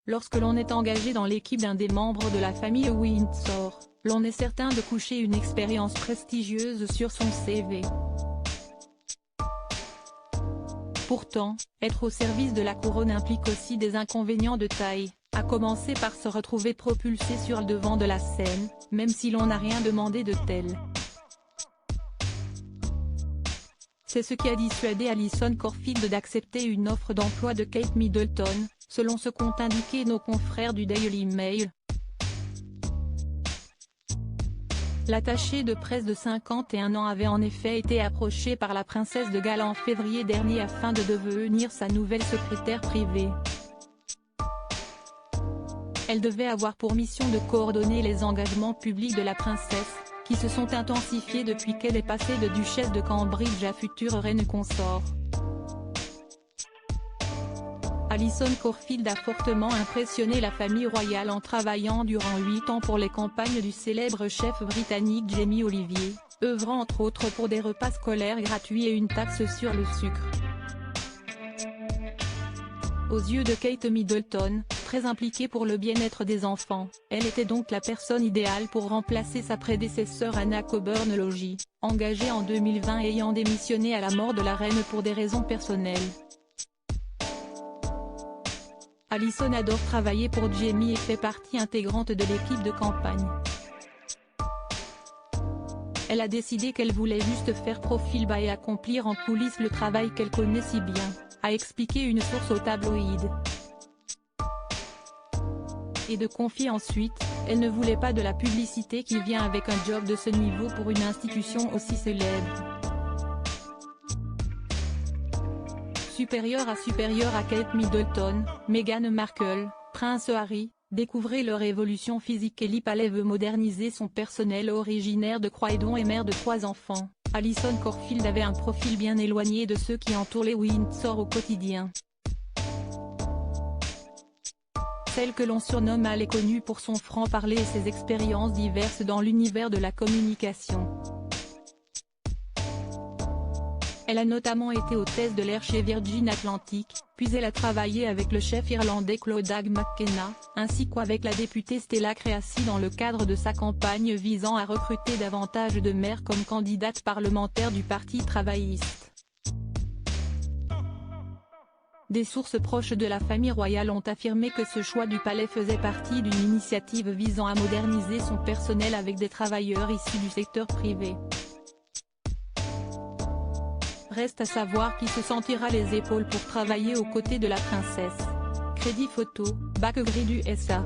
Lorsque l'on est engagé dans l'équipe d'un des membres de la famille Windsor, l'on est certain de coucher une expérience prestigieuse sur son CV. Pourtant, être au service de la couronne implique aussi des inconvénients de taille, à commencer par se retrouver propulsé sur le devant de la scène, même si l'on n'a rien demandé de tel. C'est ce qui a dissuadé Alison Corfield d'accepter une offre d'emploi de Kate Middleton, selon ce qu'ont indiqué nos confrères du Daily Mail. L'attachée de presse de 51 ans avait en effet été approchée par la princesse de Galles en février dernier afin de devenir sa nouvelle secrétaire privée. Elle devait avoir pour mission de coordonner les engagements publics de la princesse, qui se sont intensifiés depuis qu'elle est passée de duchesse de Cambridge à future reine consort. Alison Corfield a fortement impressionné la famille royale en travaillant durant 8 ans pour les campagnes du célèbre chef britannique Jamie Oliver, œuvrant entre autres pour des repas scolaires gratuits et une taxe sur le sucre. Aux yeux de Kate Middleton, très impliquée pour le bien-être des enfants, elle était donc la personne idéale pour remplacer sa prédécesseur Anna Coburn-Logie, engagée en 2020 et ayant démissionné à la mort de la reine pour des raisons personnelles. Alison adore travailler pour Jamie et fait partie intégrante de l'équipe de campagne. Elle a décidé qu'elle voulait juste faire profil bas et accomplir en coulisses le travail qu'elle connaît si bien, a expliqué une source au tabloïd. Et de confier ensuite, elle ne voulait pas de la publicité qui vient avec un job de ce niveau pour une institution aussi célèbre. Supérieure à Kate Middleton, Meghan Markle, Prince Harry, découvrez leur évolution physique. Kelly Paley veut moderniser son personnel. Originaire de Croydon et mère de 3 enfants, Alison Corfield avait un profil bien éloigné de ceux qui entourent les Windsor au quotidien. Celle que l'on surnomme Al est connue pour son franc-parler et ses expériences diverses dans l'univers de la communication. Elle a notamment été hôtesse de l'air chez Virgin Atlantic, puis elle a travaillé avec le chef irlandais Clodagh McKenna, ainsi qu'avec la députée Stella Creasy dans le cadre de sa campagne visant à recruter davantage de mères comme candidates parlementaires du Parti travailliste. Des sources proches de la famille royale ont affirmé que ce choix du palais faisait partie d'une initiative visant à moderniser son personnel avec des travailleurs issus du secteur privé. Reste à savoir qui se sentira les épaules pour travailler aux côtés de la princesse. Crédit photo, Backgrid USA.